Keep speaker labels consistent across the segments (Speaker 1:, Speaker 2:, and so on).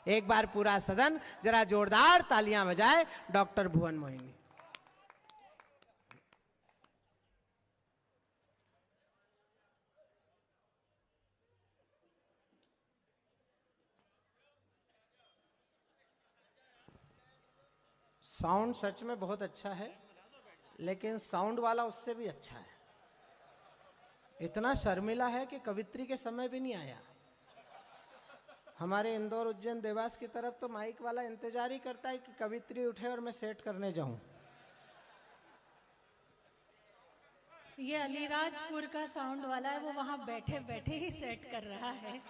Speaker 1: एक बार पूरा सदन जरा जोरदार तालियां बजाए डॉक्टर भुवन मोहिनी। साउंड सच में बहुत अच्छा है, लेकिन साउंड वाला उससे भी अच्छा है। इतना शर्मिला है कि कवित्री के समय भी नहीं आया। हमारे इंदौर उज्जैन देवास की तरफ तो माइक वाला इंतजार ही करता है कि कवित्री उठे और मैं सेट करने जाऊं।
Speaker 2: ये अलीराजपुर का साउंड वाला है, वो वहां बैठे बैठे ही सेट कर रहा है।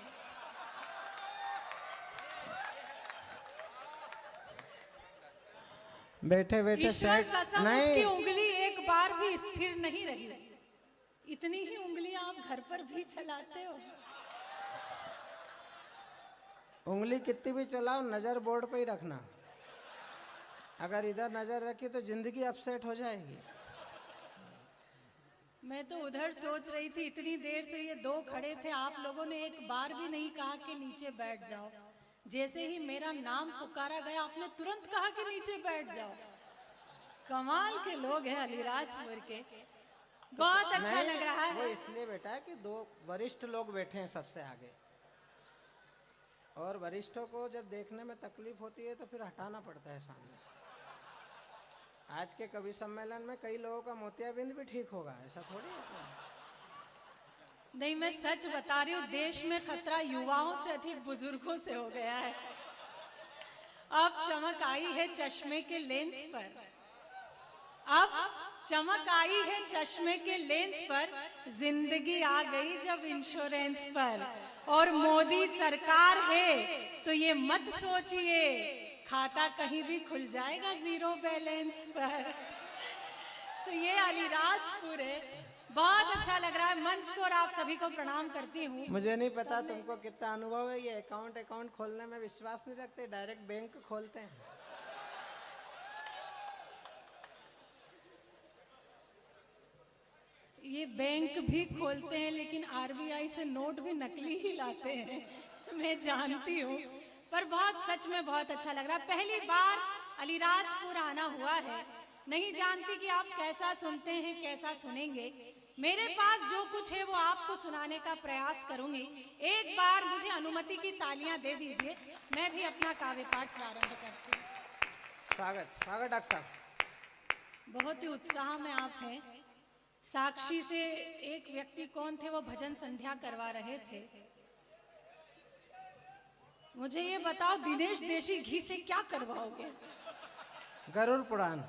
Speaker 1: बैठे बैठे
Speaker 2: ईश्वर
Speaker 1: सेट
Speaker 2: कसम
Speaker 1: नहीं,
Speaker 2: उसकी उंगली एक बार भी स्थिर नहीं रही। इतनी ही उंगलियां आप घर पर भी चलाते हो।
Speaker 1: उंगली कितनी भी चलाओ नजर बोर्ड पे ही रखना। अगर इधर नजर रखी तो जिंदगी अपसेट हो जाएगी।
Speaker 2: मैं तो उधर सोच रही थी, इतनी देर से ये दो खड़े थे, आप लोगों ने एक बार भी नहीं कहा कि नीचे बैठ जाओ। जैसे ही मेरा नाम पुकारा गया आपने तुरंत कहा कि नीचे बैठ जाओ। कमाल के लोग हैं अलीराजपुर के, बहुत अच्छा लग रहा है।
Speaker 1: वो इसलिए बेटा है कि दो वरिष्ठ लोग बैठे हैं सबसे आगे, और वरिष्ठों को जब देखने में तकलीफ होती है तो फिर हटाना पड़ता है सामने से। आज के कवि सम्मेलन में कई लोगों का मोतियाबिंद भी ठीक होगा, ऐसा थोड़ी है।
Speaker 2: नहीं, मैं सच बता रही हूँ, देश में खतरा युवाओं से अधिक बुजुर्गों से हो गया है। अब चमक आई है चश्मे के लेंस पर, अब चमक आई है चश्मे के लेंस पर, जिंदगी आ गई जब इंश्योरेंस पर। और मोदी सरकार है तो ये मत सोचिए खाता कहीं भी खुल जाएगा जीरो बैलेंस पर। तो ये अलीराजपुर है, बहुत अच्छा लग रहा है मंच को, और आप सभी को प्रणाम करती हूँ।
Speaker 1: मुझे नहीं पता तुमको कितना अनुभव है, ये अकाउंट खोलने में विश्वास नहीं रखते, डायरेक्ट बैंक खोलते हैं।
Speaker 2: ये बैंक भी खोलते हैं लेकिन आरबीआई से नोट भी नकली ही लाते हैं, मैं जानती हूँ। पर बहुत सच में बहुत अच्छा लग रहा है। पहली बार अलीराजपुर आना हुआ है, नहीं जानती कि आप कैसा सुनते हैं कैसा सुनेंगे। मेरे पास जो कुछ है वो आपको सुनाने का प्रयास करूंगी। एक बार मुझे अनुमति की तालियां दे दीजिए, मैं भी अपना काव्य पाठ प्रारंभ करती हूँ।
Speaker 1: स्वागत स्वागत डॉक्टर साहब।
Speaker 2: बहुत ही उत्साह में आप हैं। साक्षी से एक व्यक्ति कौन थे, वो भजन संध्या करवा रहे थे। मुझे ये बताओ, दिनेश देशी घी से क्या करवाओगे?
Speaker 1: गरुड़ पुराण।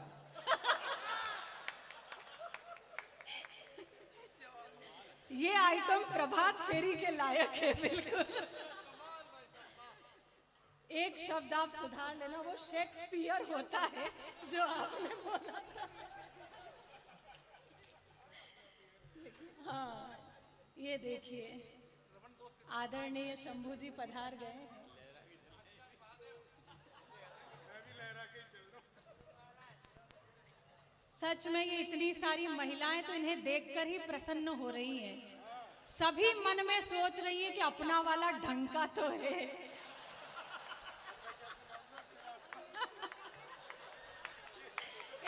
Speaker 2: ये आइटम प्रभात फेरी के लायक है बिल्कुल। एक शब्द आप सुधार लेना, वो शेक्सपियर होता है जो आपने बोला था। हाँ, ये देखिए आदरणीय शंभू जी पधार गए हैं। सच में ये इतनी सारी महिलाएं तो इन्हें देखकर ही प्रसन्न हो रही हैं। सभी मन में सोच रही हैं कि अपना वाला ढंग का तो है।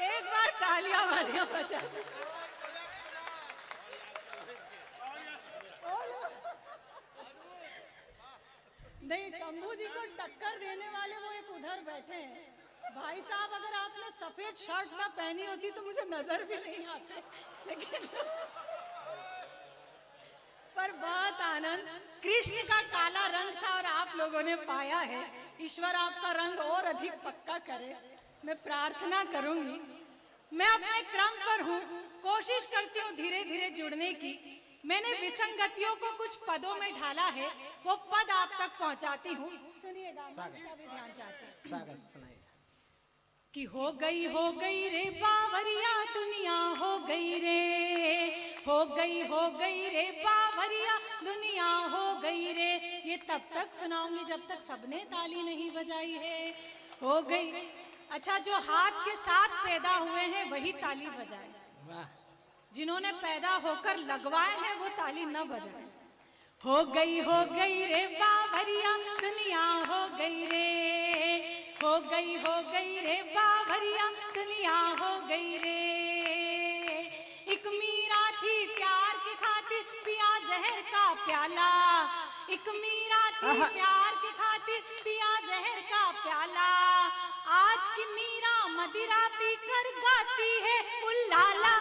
Speaker 2: एक बार तालियां वालियां बजा। नहीं, शंभू जी को टक्कर देने वाले वो एक उधर बैठे हैं। भाई साहब, अगर आपने सफेद शर्ट ना पहनी होती तो मुझे नजर भी नहीं आते, लेकिन पर बहुत आनंद। कृष्ण का काला रंग था और आप लोगों ने पाया है। ईश्वर आपका रंग और अधिक पक्का करे, मैं प्रार्थना करूंगी। मैं अपने क्रम पर हूँ, कोशिश करती हूँ धीरे धीरे जुड़ने की। मैंने विसंगतियों को कुछ पदों में ढाला है, वो पद आप तक पहुंचाती हूँ। सुनिएगा, मैं भी ध्यान चाहती हूँ।
Speaker 1: स्वागत सुनाइए।
Speaker 2: कि हो गई रे बावरिया दुनिया, हो गई रे, हो गई रे बावरिया दुनिया, हो गई रे। ये तब तक सुनाऊंगी जब तक सबने ताली नहीं बजाई है। हो गई। अच्छा, जो हाथ के साथ पैदा हुए हैं वही ताली बजाए,
Speaker 1: वाह।
Speaker 2: जिन्होंने पैदा होकर लगवाए हैं वो ताली न बजाए। हो गई रे बावरिया दुनिया, हो गई रे, गई रे बावरिया दुनिया हो गई रे। एक मीरा थी प्यार की खातिर पिया जहर का प्याला, एक मीरा थी प्यार की खातिर पिया जहर का प्याला। आज की मीरा मदिरा पीकर गाती है उल्लाला।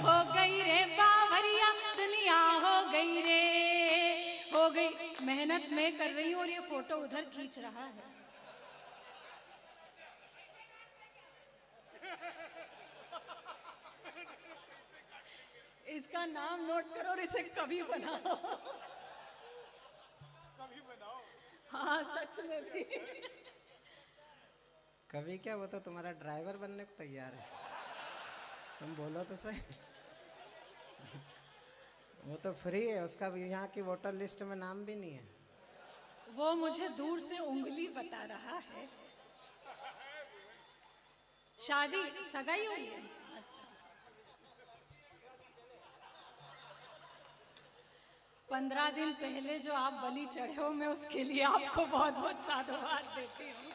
Speaker 2: हो गई रे बावरिया दुनिया हो गई रे, हो गई। मेहनत मैं कर रही हूँ और ये फोटो उधर खींच रहा है। इसका नाम नोट करो और इसे कवि बनाओ। कवि बनाओ, हाँ सच में भी।
Speaker 1: कवि क्या, वो तो तुम्हारा ड्राइवर बनने को तैयार है। तुम बोलो तो सही। वो तो फ्री है, उसका भी यहाँ की वोटर लिस्ट में नाम भी नहीं है।
Speaker 2: वो मुझे दूर से उंगली बता रहा है। शादी सगाई हुई है? अच्छा। 15 दिन पहले जो आप बलि चढ़े हो, मैं उसके लिए आपको बहुत बहुत साधुवाद देती हूँ।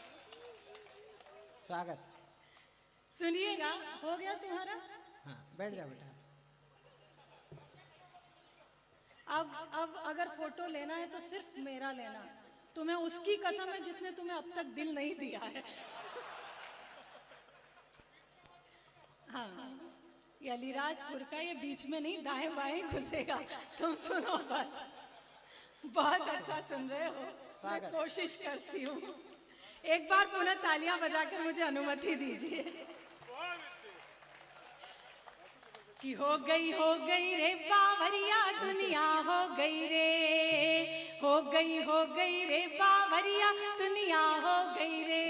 Speaker 1: स्वागत।
Speaker 2: सुनिएगा, हो गया तुम्हारा?
Speaker 1: हाँ बैठ जाओ बेटा।
Speaker 2: अब अगर फोटो लेना है तो सिर्फ मेरा लेना। तुम्हें उसकी कसम है जिसने तुम्हें अब तक दिल नहीं दिया है। हाँ, ये अलीराजपुर का, ये बीच में नहीं दाएं बाएं घुसेगा। तुम सुनो बस। बहुत अच्छा सुन रहे हो, मैं कोशिश करती हूँ। एक बार पुनः तालियां बजाकर मुझे अनुमति दीजिए। कि हो गई रे बावरिया दुनिया हो गई रे, हो गई रे बावरिया दुनिया हो गई रे।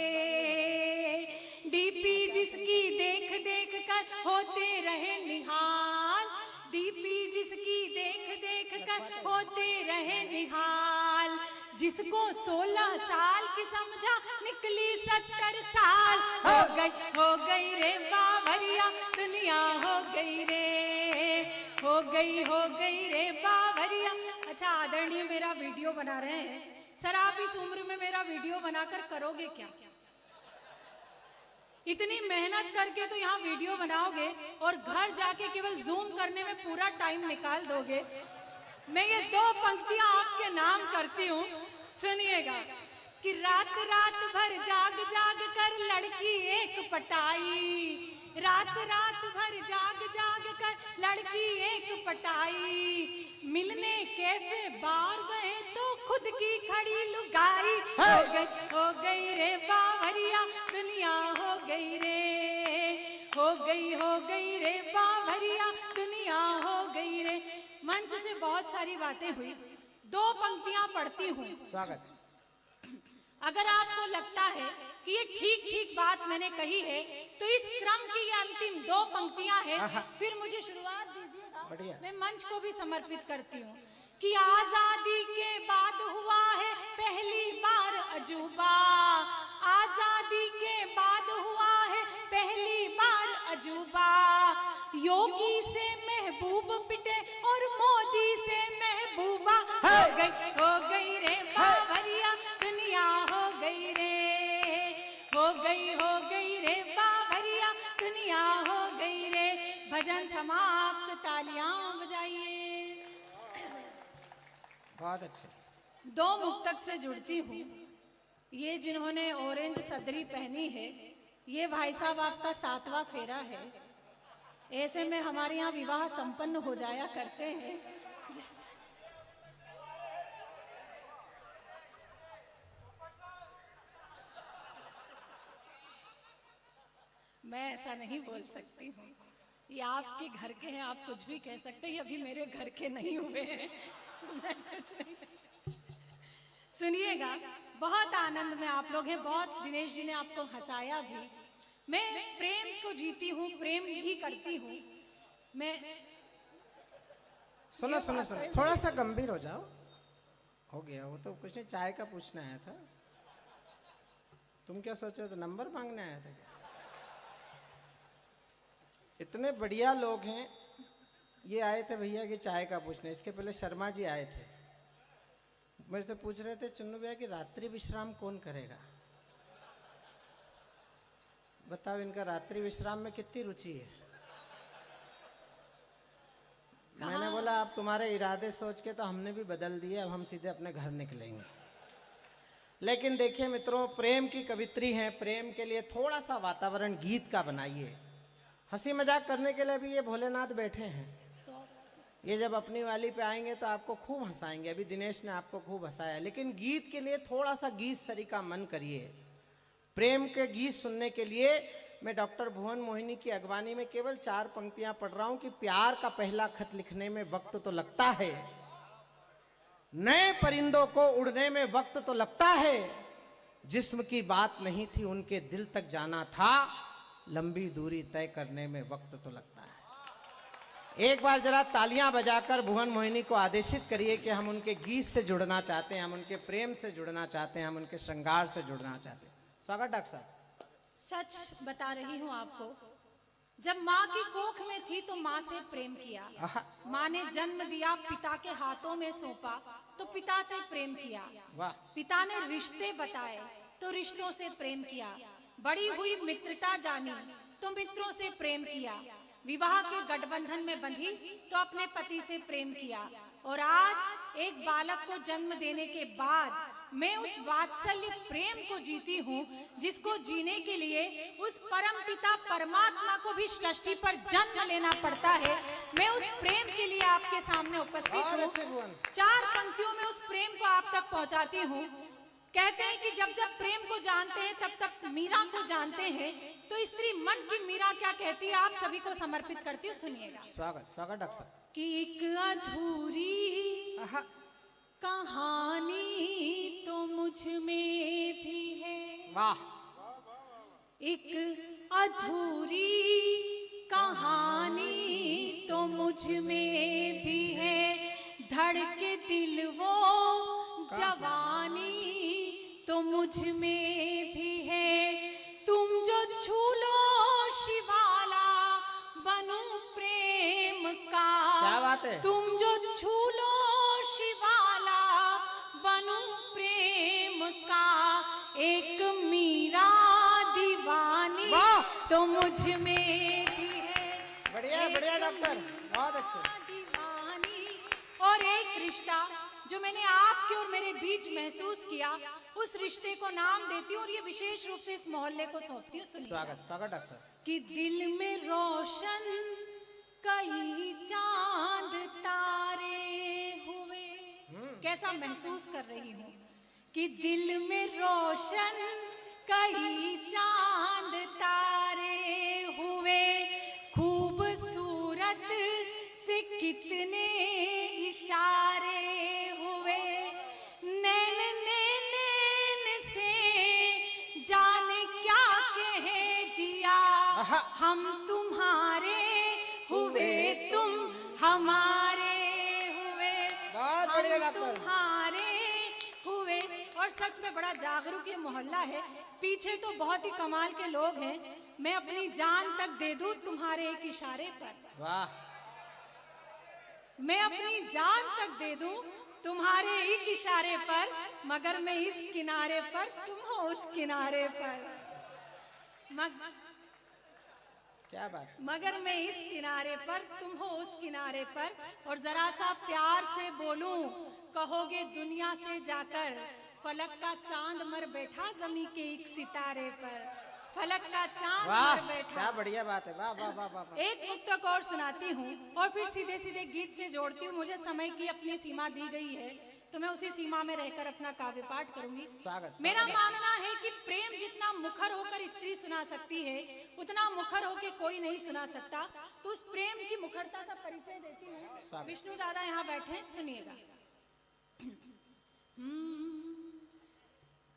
Speaker 2: डीपी जिसकी देख देख कर होते रहे निहाल, डीपी जिसकी देख देख कर होते रहे निहाल। जिसको 16 साल की समझा निकली 70 साल। हो गई रे बावरिया दुनिया हो गई रे, हो गई रे बावरिया। अच्छा आदरणीय मेरा वीडियो बना रहे हैं, सर आप इस उम्र में मेरा वीडियो बनाकर करोगे क्या? इतनी मेहनत करके तो यहाँ वीडियो बनाओगे और घर जाके केवल जूम करने में पूरा टाइम निकाल दोगे। मैं ये 2 पंक्तियां आपके नाम करती हूँ, सुनिएगा। कि रात रात भर जाग जाग कर लड़की एक पटाई, रात रात भर जाग जाग कर लड़की एक पटाई। मिलने कैफे बार गए तो खुद की खड़ी लुगाई। हो गई रे बावरिया दुनिया हो गई रे, हो गई रे बावरिया दुनिया हो गई रे। मंच से बहुत सारी बातें हुई, 2 पंक्तियां पढ़ती हूँ।
Speaker 1: स्वागत।
Speaker 2: अगर आपको लगता है कि ये ठीक ठीक बात मैंने कही है तो इस क्रम की ये अंतिम 2 पंक्तियां हैं, फिर मुझे शुरुआत दीजिएगा। मैं मंच को भी समर्पित करती हूँ। कि आजादी के बाद हुआ है पहली बार अजूबा, आजादी के बाद हुआ है पहली बार अजूबा। योगी से महबूब पिटे और मोदी से महबूबा। हो गई रे बावरिया दुनिया हो गई रे, हो गई रे बावरिया दुनिया हो गई रे। भजन समाप्त, तालियां बजाइए।
Speaker 1: बहुत अच्छे।
Speaker 2: 2 मुक्तक से जुड़ती हूँ। ये जिन्होंने ऑरेंज सदरी पहनी है, ये भाई साहब आपका 7वां फेरा है। ऐसे में हमारे यहाँ विवाह संपन्न हो जाया करते हैं। मैं ऐसा नहीं बोल सकती हूँ, ये आपके घर के हैं, आप कुछ भी कह सकते हैं। अभी मेरे घर के नहीं हुए हैं। मैं कुछ नहीं। सुनिएगा, बहुत आनंद में आप लोग हैं। बहुत दिनेश जी ने आपको हंसाया भी। मैं प्रेम को जीती हूँ, प्रेम ही करती हूँ मैं।
Speaker 1: सुनो सुनो सुनो, थोड़ा सा गंभीर हो जाओ। हो गया, वो तो कुछ नहीं, चाय का पूछना आया था। तुम क्या सोचे थे, नंबर मांगने आया था क्या? इतने बढ़िया लोग हैं। ये आए थे भैया कि चाय का पूछने। इसके पहले शर्मा जी आए थे, मेरे से पूछ रहे थे चुन्नू भैया कि रात्रि विश्राम कौन करेगा। बताओ इनका रात्रि विश्राम में कितनी रुचि है। मैंने बोला अब तुम्हारे इरादे सोच के तो हमने भी बदल दिए, अब हम सीधे अपने घर निकलेंगे। लेकिन देखिए मित्रों, प्रेम की कवित्री हैं, प्रेम के लिए थोड़ा सा वातावरण गीत का बनाइए। हंसी मजाक करने के लिए भी ये भोलेनाथ बैठे हैं, ये जब अपनी वाली पे आएंगे तो आपको खूब हंसाएंगे। अभी दिनेश ने आपको खूब हंसाया, लेकिन गीत के लिए थोड़ा सा गीत सरी का मन करिए। प्रेम के गीत सुनने के लिए मैं डॉक्टर भुवन मोहिनी की अगवानी में केवल 4 पंक्तियां पढ़ रहा हूं कि प्यार का पहला खत लिखने में वक्त तो लगता है, नए परिंदों को उड़ने में वक्त तो लगता है, जिस्म की बात नहीं थी उनके दिल तक जाना था, लंबी दूरी तय करने में वक्त तो लगता है। एक बार जरा तालियां बजाकर भुवन मोहिनी को आदेशित करिए कि हम उनके गीत से जुड़ना चाहते हैं, हम उनके प्रेम से जुड़ना चाहते हैं, हम उनके श्रृंगार से जुड़ना चाहते हैं। स्वागत डॉक्टर साहब।
Speaker 2: सच बता रही हूँ आपको, जब माँ की कोख में थी तो माँ से प्रेम किया, माँ ने जन्म दिया, पिता के हाथों में सौंपा तो पिता से प्रेम किया,
Speaker 1: वाह।
Speaker 2: पिता ने रिश्ते बताए तो रिश्तों से प्रेम किया, बड़ी हुई मित्रता जानी तो मित्रों से प्रेम किया, विवाह के गठबंधन में बंधी तो अपने पति से प्रेम किया, और आज एक बालक को जन्म देने के बाद मैं उस वात्सल्य प्रेम को जीती हूँ जिसको जीने के लिए उस परम पिता परमात्मा को भी सृष्टि पर जन्म लेना पड़ता है। मैं उस प्रेम के लिए आपके सामने उपस्थित हूँ, 4 पंक्तियों में उस प्रेम को आप तक पहुँचाती हूँ। कहते हैं कि जब जब प्रेम को जानते हैं तब तक मीरा को जानते हैं, तो स्त्री मन की मीरा क्या कहती है आप सभी को समर्पित करती हूँ, सुनिएगा।
Speaker 1: स्वागत स्वागत डॉक्टर साहब।
Speaker 2: कि एक अधूरी कहानी तो मुझ में भी है,
Speaker 1: वाह।
Speaker 2: एक अधूरी कहानी तो मुझ में भी है, धड़के दिल वो जवानी तो मुझ में भी है, तुम जो छू लो शिवाला बनूं प्रेम का,
Speaker 1: क्या बात है?
Speaker 2: तुम जो छू लो शिवाला बनूं प्रेम का, एक मीरा दीवानी तो मुझ में भी है।
Speaker 1: बढ़िया बढ़िया डॉक्टर, बहुत अच्छे।
Speaker 2: दीवानी और एक रिश्ता जो मैंने आपके और मेरे बीच महसूस किया, उस रिश्ते को नाम देती हूँ और ये विशेष रूप से इस मोहल्ले को सौंपती हूँ। सुनिए।
Speaker 1: स्वागत स्वागत डॉक्टर साहब।
Speaker 2: कि दिल में रोशन कई चांद तारे हुए, कैसा महसूस कर रही हूँ कि दिल में रोशन कई चांद तारे हुए, खूबसूरत से कितने इशारे हुए, नैन नैन से जाने क्या कह दिया, हम तुम्हारे हुए तुम हमारे हुए,
Speaker 1: बहुत बढ़िया
Speaker 2: हम
Speaker 1: डॉक्टर।
Speaker 2: तुम्हारे हुए। और सच में बड़ा जागरूक ये मोहल्ला है, पीछे तो बहुत ही कमाल के लोग हैं, मैं अपनी जान तक दे दूं तुम्हारे एक इशारे पर,
Speaker 1: वाह।
Speaker 2: मैं अपनी जान तक दे दूं तुम्हारे एक इशारे पर, मगर मैं इस किनारे पर तुम हो उस किनारे पर,
Speaker 1: क्या बात।
Speaker 2: मगर मैं इस किनारे पर तुम हो उस किनारे पर, और जरा सा प्यार से बोलूं कहोगे दुनिया से जाकर, फलक का चांद मर बैठा जमी के एक सितारे पर, फलक का चांद
Speaker 1: वाह,
Speaker 2: मर बैठा।
Speaker 1: क्या बढ़िया बात है। वाह वाह वाह वाह वाह।
Speaker 2: एक मुक्तक और सुनाती हूँ और फिर सीधे सीधे गीत से जोड़ती हूँ। मुझे समय की अपनी सीमा दी गई है तो मैं उसी सीमा में रहकर अपना काव्य पाठ करूंगी।
Speaker 1: स्वागत।
Speaker 2: मेरा मानना है कि प्रेम जितना मुखर होकर स्त्री सुना सकती है, उतना मुखर होकर कोई नहीं सुना सकता। तो उस प्रेम की मुखरता का परिचय देती हूँ। विष्णु दादा यहाँ बैठे, सुनिएगा।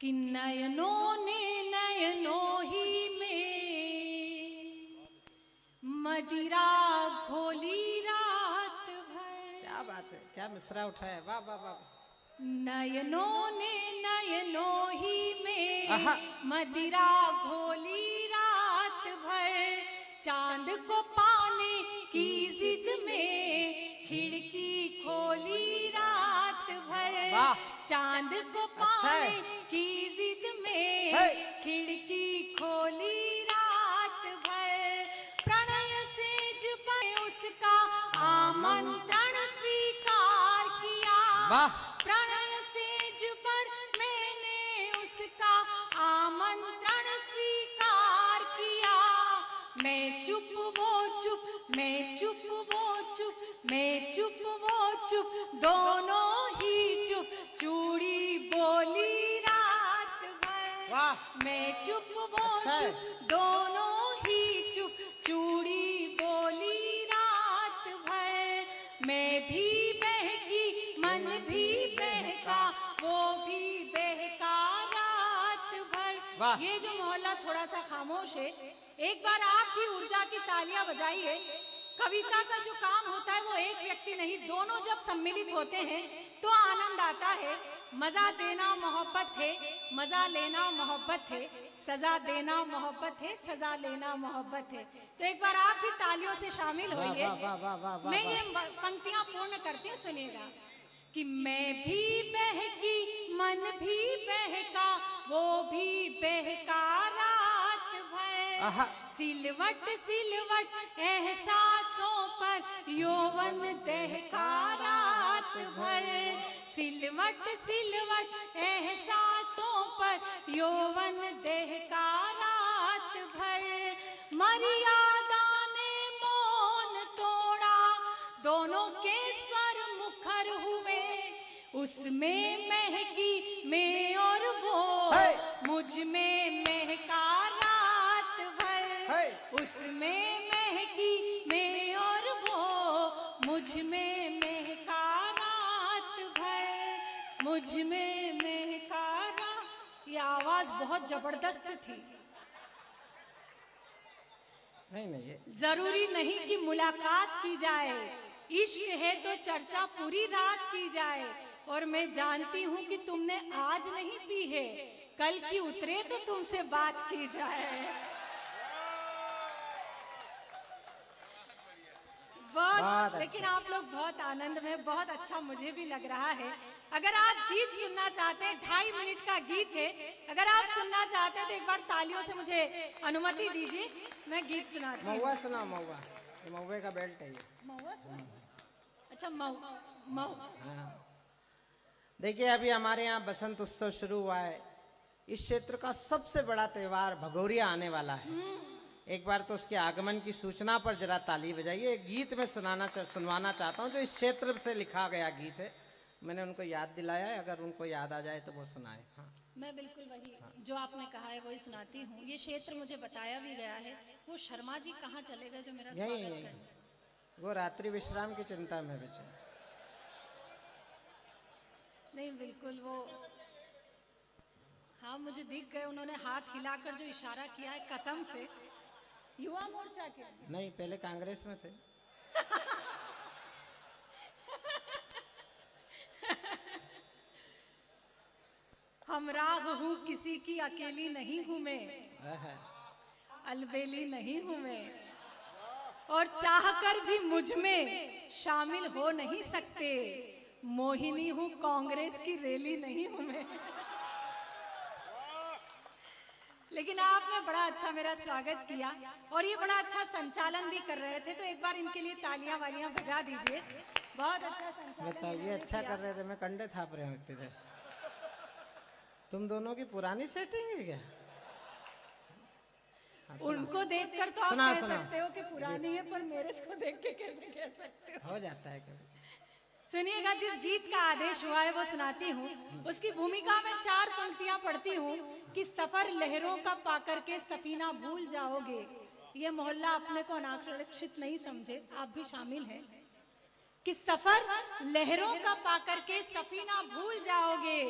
Speaker 2: कि नयनों ने नयनों ही में मदिरा घोली रात भर।
Speaker 1: क्या बात है, क्या मिसरा उठाया। वाह वाह वाह।
Speaker 2: नयनों ने नयनों ही में मदिरा घोली रात भर, चांद को पाने की जिद में खिड़की खोली रात भर, चांद को पाने की जिद में खिड़की खोली रात
Speaker 1: वाह।
Speaker 2: प्रणय सेज पर मैंने उसका आमंत्रण स्वीकार किया। मैं चुप वो चुप, मैं चुप वो चुप, मैं चुप वो चुप, दोनों ही चुप, चूड़ी बोली रात भर।
Speaker 1: वाह।
Speaker 2: मैं चुप वो
Speaker 1: अच्छा है।
Speaker 2: चुप, दोनों ही चुप, चूड़ी बोली रात भर। मैं भी बहकी, मन भी बहका, वो भी बहका रात भर।
Speaker 1: वाह।
Speaker 2: ये जो मोहल्ला थोड़ा सा खामोश है, एक बार आप भी ऊर्जा की तालियां बजाइए। कविता का जो काम होता है वो एक व्यक्ति नहीं, दोनों जब सम्मिलित होते हैं तो आनंद आता है। मजा देना मोहब्बत है, मजा लेना मोहब्बत है, सजा देना मोहब्बत है, सजा लेना मोहब्बत है। तो एक बार आप भी तालियों से शामिल
Speaker 1: वाह,
Speaker 2: होइए।
Speaker 1: वाह, वाह, वाह, वाह, वाह,
Speaker 2: मैं ये
Speaker 1: वाह।
Speaker 2: पंक्तियां पूर्ण करती हूँ, सुनिएगा। कि मैं भी बहकी, मन भी बहका, वो भी बहका रात
Speaker 1: आहा।
Speaker 2: भर। सिलवट सिलवट एहसासों पर यौवन दहका रात भर। सिलवट सिलवट एहसासों पर यौवन दहका रात भर। मर्यादा ने मौन तोड़ा, दोनों के स्वर मुखर हुए। उसमें महकी मैं और वो,
Speaker 1: है।
Speaker 2: मुझ में महका रात भर।
Speaker 1: है।
Speaker 2: उसमें महकी मैं और वो, मुझ में महका रात भर, मुझ में महका रात। ये आवाज बहुत जबरदस्त थी।
Speaker 1: नहीं नहीं, ये
Speaker 2: जरूरी नहीं कि मुलाकात की जाए, इश्क है तो चर्चा पूरी रात की जाए। और मैं जानती हूँ कि तुमने आज नहीं पी है, कल की उतरे तो तुमसे बात की जाए।
Speaker 1: बहुत
Speaker 2: बहुत,
Speaker 1: अच्छा।
Speaker 2: लेकिन आप लोग बहुत आनंद में, बहुत अच्छा मुझे भी लग रहा है। अगर आप गीत सुनना चाहते हैं, 2.5 मिनट का गीत है, अगर आप सुनना चाहते हैं तो एक बार तालियों से मुझे अनुमति दीजिए, मैं गीत सुनाती हूँ।
Speaker 1: महुआ सुना, महुआ। ये महुए का बेल्ट है ये।
Speaker 2: महुआ सुना? अच्छा, मऊ मऊ।
Speaker 1: हाँ। देखिए, अभी हमारे यहाँ बसंत उत्सव शुरू हुआ है। इस क्षेत्र का सबसे बड़ा त्योहार भगोरिया आने वाला है। एक बार तो उसके आगमन की सूचना पर जरा ताली बजाइए। एक गीत में सुनवाना चाहता हूँ जो इस क्षेत्र से लिखा गया गीत है। मैंने उनको याद दिलाया है, अगर उनको याद आ जाए तो वो सुनाए। हाँ।
Speaker 2: मैं बिल्कुल वही जो आपने कहा है वही सुनाती हूँ। ये क्षेत्र मुझे बताया भी गया है। वो शर्मा जी कहाँ चले गए जो मेरा
Speaker 1: यही
Speaker 2: स्वागत
Speaker 1: यही
Speaker 2: करें?
Speaker 1: वो रात्रि विश्राम की चिंता में बचे।
Speaker 2: नहीं, बिल्कुल वो, हाँ मुझे दिख गए। उन्होंने हाथ हिलाकर जो इशारा किया है, कसम से युवा मोर्चा के।
Speaker 1: नहीं, पहले कांग्रेस में थे।
Speaker 2: हमराह हूँ किसी की, अकेली नहीं हूँ मैं,
Speaker 1: आहा।
Speaker 2: अलबेली नहीं हूँ मैं, और चाहकर भी मुझ में शामिल हो नहीं सकते। मोहिनी हूँ, कांग्रेस की रैली नहीं हूँ मैं। लेकिन आपने बड़ा अच्छा मेरा स्वागत किया और ये बड़ा अच्छा संचालन भी कर रहे थे, तो एक बार इनके लिए तालियां वालियां बजा दीजिए। बहुत अच्छा संचालन
Speaker 1: बताओ, ये
Speaker 2: इन्होंने
Speaker 1: अच्छा
Speaker 2: किया।
Speaker 1: कर रहे थे, मैं कंडे थाप रहे हूँ इतनी देर से। तुम दोनों की पुरानी सेटिंग है क्या? हाँ, सुना।
Speaker 2: उनको देखकर तो आप
Speaker 1: सुना,
Speaker 2: कह
Speaker 1: सुना।
Speaker 2: सकते हो कि पुरानी है, पर मेरे को देख के कैसे कह सकते हो?
Speaker 1: हो जाता है कभी।
Speaker 2: सुनिएगा, जिस गीत का आदेश हुआ है वो सुनाती हूँ। उसकी भूमिका में 4 पंक्तियां पढ़ती हूँ कि सफर लहरों का पाकर के सफीना भूल जाओगे। ये मोहल्ला अपने को अनारक्षित नहीं समझे, आप भी शामिल हैं। कि सफर लहरों का पाकर के सफीना भूल जाओगे,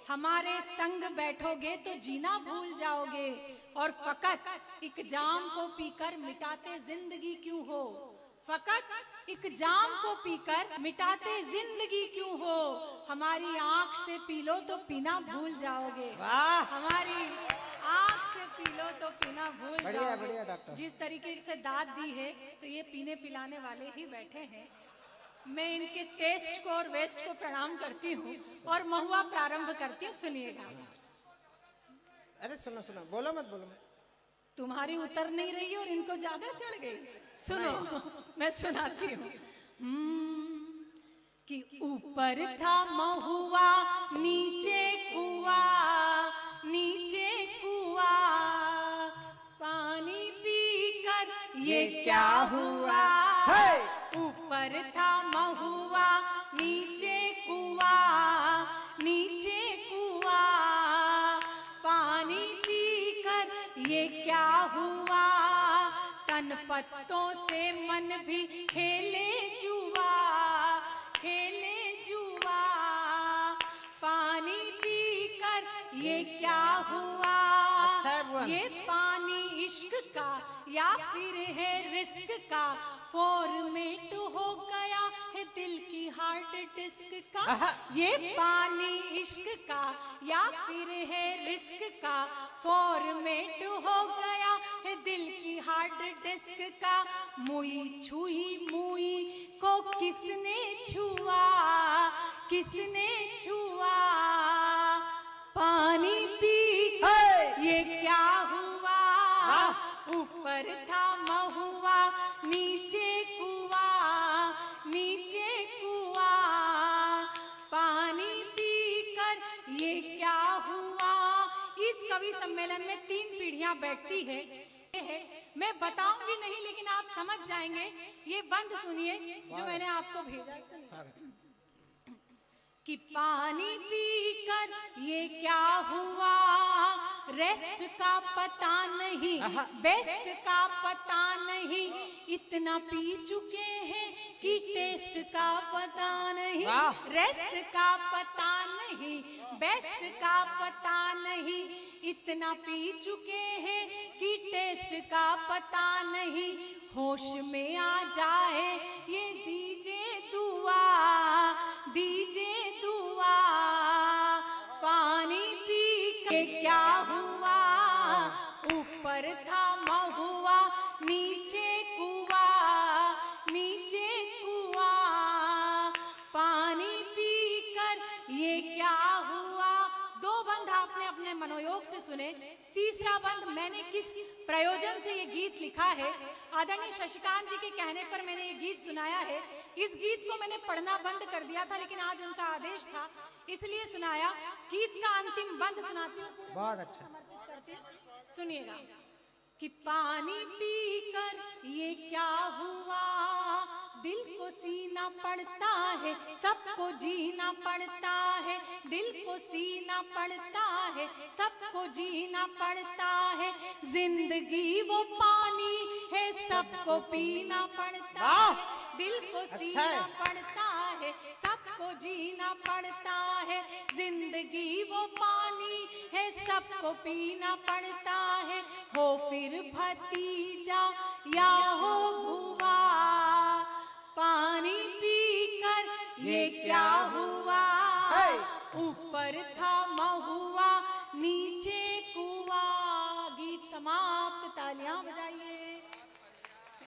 Speaker 2: हमारे संग बैठोगे तो जीना भूल जाओगे, और फकत एक जाम को पीकर मिटाते जिंदगी क्यों हो, फकत एक जाम को पीकर मिटाते जिंदगी क्यों हो, हमारी आंख से पी लो तो पीना भूल जाओगे,
Speaker 1: वाह,
Speaker 2: हमारी आंख से पी लो तो पीना भूल
Speaker 1: बढ़िया,
Speaker 2: जाओगे।
Speaker 1: बढ़िया डॉक्टर।
Speaker 2: जिस तरीके से दाद दी है तो ये पीने पिलाने वाले ही बैठे हैं। मैं इनके टेस्ट को और वेस्ट को प्रणाम करती हूँ और महुआ प्रारंभ करती हूँ। सुनिएगा।
Speaker 1: अरे सुनो सुनो, बोलो मत, बोलो मत।
Speaker 2: तुम्हारी उतर नहीं रही और इनको ज्यादा चढ़ गई। सुनो, मैं सुनाती हूँ। कि ऊपर था महुआ नीचे कुआ, नीचे कुआ, पानी पीकर ये क्या हुआ। ऊपर था महुआ नीचे कुआ, नीचे कुआ, पानी पीकर ये क्या हुआ। तन पत्तों से मन भी खेले जुआ, खेले जुआ, पानी पीकर ये क्या हुआ।
Speaker 1: अच्छा है बुआ।
Speaker 2: ये पानी इश्क का या फिर है रिस्क का, फॉर्मेट हो गया है दिल की हार्ड डिस्क का। ये पानी इश्क का या फिर है रिस्क का, फॉर्मेट हो गया है दिल की हार्ड डिस्क का। मुई छुई मुई को किसने छुआ, किसने छुआ, पानी पी ये क्या हुआ। ऊपर था महुआ नीचे कुआ, नीचे कुआ, पानी पीकर ये क्या हुआ। इस कवि सम्मेलन में 3 पीढ़ियां बैठती है। मैं बताऊंगी नहीं लेकिन आप समझ जाएंगे। ये बंद सुनिए जो मैंने आपको भेजा कि पानी पीकर ये क्या हुआ। रेस्ट का पता नहीं, बेस्ट का पता नहीं, इतना पी चुके हैं कि टेस्ट का पता नहीं। रेस्ट का पता नहीं, बेस्ट का पता नहीं, इतना पी चुके हैं कि टेस्ट का पता नहीं। होश में आ जाए ये दीजिए दुआ, दीजिए दुआ, पानी पी के क्या हुआ। ऊपर था महुआ नीचे कुआ, नीचे कुआ, पानी पीकर ये क्या हुआ। 2 बंद आपने अपने मनोयोग से सुने। तीसरा बंद मैंने किस प्रयोजन से ये गीत लिखा है। आदरणीय शशिकांत जी के कहने पर मैंने ये गीत सुनाया है। इस गीत को मैंने पढ़ना बंद कर दिया था लेकिन आज उनका आदेश था इसलिए सुनाया। गीत का अंतिम बंद सुनाती हूँ,
Speaker 1: बहुत अच्छा।
Speaker 2: सुनिएगा कि पानी पीकर ये क्या हुआ। दिल को सीना पड़ता है, सबको जीना पड़ता है। दिल को सीना पड़ता है, सबको जीना पड़ता है। जिंदगी वो पानी है, सबको पीना पड़ता है। दिल को सीना पड़ता है, सबको जीना पड़ता है। जिंदगी वो पानी है, सबको पीना पड़ता है। हो फिर भतीजा या हो बुआ, पानी पीकर ये क्या हुआ। ऊपर था महुआ नीचे कुआ। गीत समाप्त। तालियां बजाइए।